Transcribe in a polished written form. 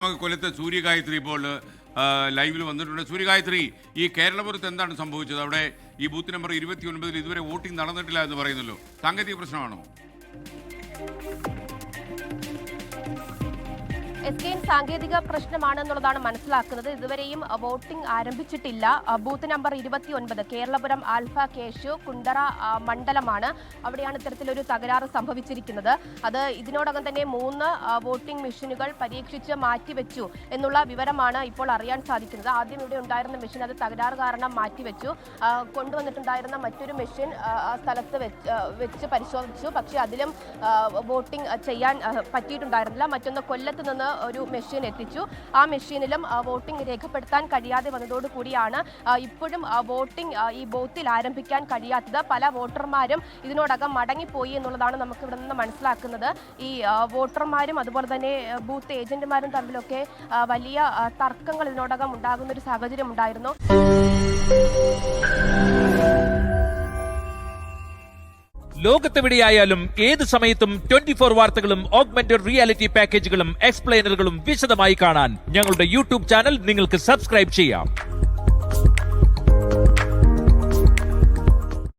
കൊല്ലത്തെ സൂര്യഗായത്രി ഇപ്പോൾ ലൈവിൽ വന്നിട്ടുണ്ട്. സൂര്യഗായത്രി, ഈ കേരളപുരത്ത് എന്താണ് സംഭവിച്ചത്? അവിടെ ഈ ബൂത്ത് നമ്പർ 29 ഇതുവരെ വോട്ടിംഗ് നടന്നിട്ടില്ല എന്ന് പറയുന്നല്ലോ. സാങ്കേതിക പ്രശ്നമാണോ? സാങ്കേതിക പ്രശ്നമാണെന്നുള്ളതാണ് മനസ്സിലാക്കുന്നത്. ഇതുവരെയും വോട്ടിംഗ് ആരംഭിച്ചിട്ടില്ല. Booth number 29 Keralapuram Alpha Keshu Kundara മണ്ഡലമാണ്. അവിടെയാണ് ഇത്തരത്തിലൊരു തകരാറ് സംഭവിച്ചിരിക്കുന്നത്. അത് ഇതിനോടകം തന്നെ 3 വോട്ടിംഗ് മെഷീനുകൾ പരീക്ഷിച്ച് മാറ്റിവെച്ചു എന്നുള്ള വിവരമാണ് ഇപ്പോൾ അറിയാൻ സാധിക്കുന്നത്. ആദ്യം ഇവിടെ ഉണ്ടായിരുന്ന മെഷീൻ അത് തകരാറ് കാരണം മാറ്റിവെച്ചു. കൊണ്ടുവന്നിട്ടുണ്ടായിരുന്ന മറ്റൊരു മെഷീൻ ആ സ്ഥലത്ത് വെച്ച് പരിശോധിച്ചു. പക്ഷേ അതിലും വോട്ടിംഗ് ചെയ്യാൻ പറ്റിയിട്ടുണ്ടായിരുന്നില്ല. മറ്റൊന്ന് കൊല്ലത്ത് നിന്ന് ഒരു മെഷീൻ എത്തിച്ചു. ആ മെഷീനിലും വോട്ടിംഗ് രേഖപ്പെടുത്താൻ കഴിയാതെ വന്നതോടുകൂടിയാണ് ഇപ്പോഴും വോട്ടിംഗ് ഈ ബൂത്തിൽ ആരംഭിക്കാൻ കഴിയാത്തത്. പല വോട്ടർമാരും ഇതിനോടകം മടങ്ങിപ്പോയി എന്നുള്ളതാണ് നമുക്ക് ഇവിടെ നിന്ന് മനസ്സിലാക്കുന്നത്. ഈ വോട്ടർമാരും അതുപോലെ തന്നെ ബൂത്ത് ഏജന്റുമാരും തമ്മിലൊക്കെ വലിയ തർക്കങ്ങൾ ഇതിനോടകം ഉണ്ടാകുന്ന ഒരു സാഹചര്യം ഉണ്ടായിരുന്നു. ലോകത്തെവിടെയായാലും ഏത് സമയത്തും 24 വാർത്തകളും ഓഗ്മെന്റഡ് റിയാലിറ്റി പാക്കേജുകളും എക്സ്പ്ലെയിനറുകളും വിശദമായി കാണാൻ ഞങ്ങളുടെ യൂട്യൂബ് ചാനൽ നിങ്ങൾക്ക് സബ്സ്ക്രൈബ് ചെയ്യാം.